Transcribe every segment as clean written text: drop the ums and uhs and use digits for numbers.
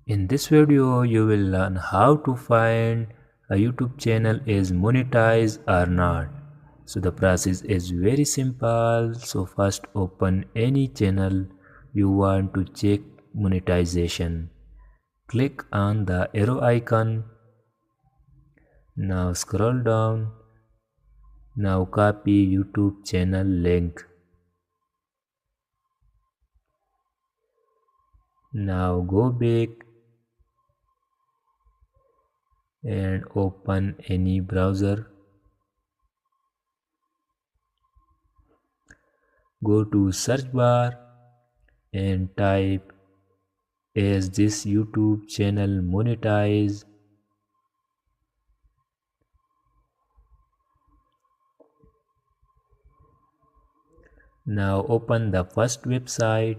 In this video, you will learn how to find a YouTube channel is monetized or not. So the process is very simple. So first open any channel you want to check monetization. Click on the arrow icon. Now scroll down. Now copy YouTube channel link. Now go back and open any browser. Go to search bar and type is this YouTube channel monetize. Now open the first website.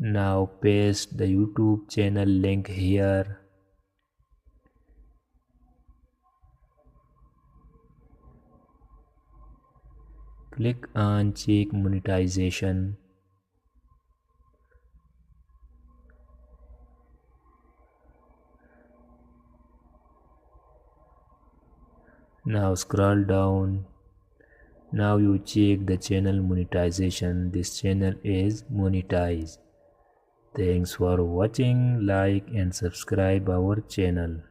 Now paste the YouTube channel link here. Click on check monetization. Now scroll down. Now you check the channel monetization. This channel is monetized. Thanks for watching. Like and subscribe our channel.